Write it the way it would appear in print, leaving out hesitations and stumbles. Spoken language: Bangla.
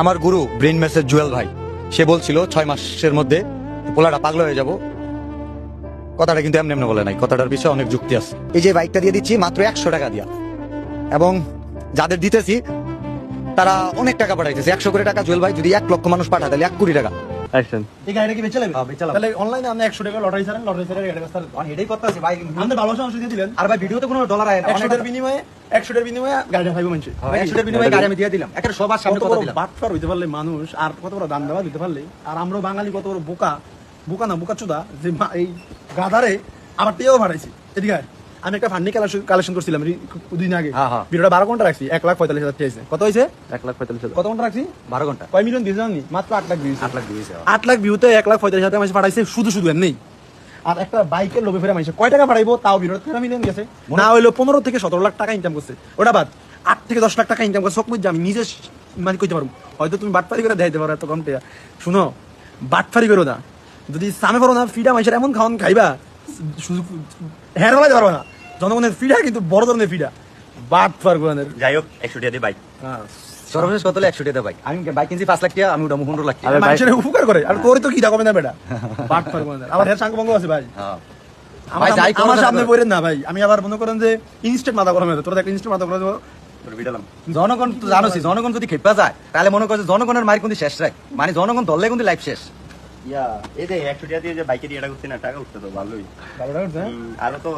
আমার গুরু ব্রেন মেসেজ জুয়েল ভাই, সে বলছিল 6 মাসের মধ্যে পোলাটা পাগল হয়ে যাব। কথাটা কিন্তু এমনি এমনি বলে নাই, কথাটার বিষয়ে অনেক যুক্তি আছে। এই যে বাইকটা দিয়ে দিচ্ছি মাত্র 100 টাকা দিয়া, এবং যাদের দিতেছি তারা অনেক টাকা পাঠাইতেছে। 100 করে টাকা জুয়েল ভাই যদি 1 লক্ষ মানুষ পাঠায় তাহলে 1 কোটি টাকা। এই গাড়িটা কি বেচে লাগবে? হ্যাঁ, বেচে লাগবে। তাহলে অনলাইনে আপনি 100 টাকা লটারি ছাড়েন, লটারি ছাড়া গাড়ি বেচতে পারেন। এটাই কথা আছে ভাই, আমাদের ভালোবাসা অংশ দিয়ে দিলেন। আর ভাই ভিডিওতে কোনো ডলার আয় না, 100 টাকার বিনিময়ে 100 টাকার বিনিময়ে গাড়িটা পাইবো মানুষ। 100 টাকার বিনিময়ে গাড়ি আমি দিয়ে দিলাম, একটা সবার সামনে কত কথা বড় দিলাম। বাটপার হইতে পারলে মানুষ, আর কত বড় দান্দাবাজ হইতে পারলে, আর আমরা বাঙালি কত বড় বোকা, বোকা না বোকাচোদা, যে এই গাধারে আবার টেও ভাড়াইছি। এদিকে আয়। আমি একটা ফান্ডি কালেকশন করছিলাম দুদিন আগে, হ্যাঁ, হ্যাঁ। ভিডিওটা 12 ঘন্টা রাখছি, 1,45,000 টাকা হয়েছে। কত হয়েছে? 1,45,000। কত ঘন্টা রাখছি? 12 ঘন্টা, কয় মিলিয়ন ভিউজ জানি? মাত্র 8 লাখ ভিউজ। 8 লাখ ভিউজ। 8 লাখ ভিউতে 1,45,000 টাকা মানুষ পাঠাইছে, শুধু এমনি। আর একটা বাইকের লোভে ফেরা মানুষ কয় টাকা পাঠাইবো? তাও ভিডিওতে 13 মিলিয়ন গেছে, না হইলো 15 থেকে 17 লাখ টাকা ইনকাম করছে। ওটা বাদ, 8 থেকে 10 লাখ টাকা ইনকাম করছে। সব আমি নিজে মানে কইতে পারবো, হয়তো তুমি বাটফারি করে দেখাইতে পারো এত কম টাকা। শুনো, বাটফারি করো না, যদি সামনে পারো না ফিডা মানুষের এমন খাওয়ান খাইবা, শুধু হেয়ার বলাইতে পারবো না। জনগণের ফিডা কিন্তু বড় ধরনের ফিডা, বাটফার গোয়ানের। যাই হোক 100 টাকা দিয়ে বাইক, হ্যাঁ, সর্বশেষ কত হলো? 100 টাকা দিয়ে বাইক। আমি বাইক কিনছি 5 লাখ টাকা, আমি ওটা 15 লাখ টাকা। আরে মানুষের উপকার করে, আর তোর তো কি ডাকুমেন্ট না বেটা, বাটফার গোয়ানের। আমার হেয়ার সাংকভঙ্গ আছে ভাই। হ্যাঁ আমার ভাই, যাই করো আমার না সামনে করো। বইরেন না ভাই। আমি আবার মনে করেন যে ইনস্ট্যান্ট মাথা গরম হয়ে যায়, তোরা একটা ইনস্ট্যান্ট মাথা গরম হয়ে জনগণ তো জানোসি, জনগণ যদি খেপা যায় তাহলে মনে করছে জনগণের মায়ের কিন্তু শেষ রাখ, মানে জনগণ ধরলে কিন্তু লাইফ শেষ। এই যে 100 টাকা দিয়ে যে বাইকে দিয়ে এটা করছি না, টাকা উঠছে তো ভালোই। ভালো লাগছে। আরো তো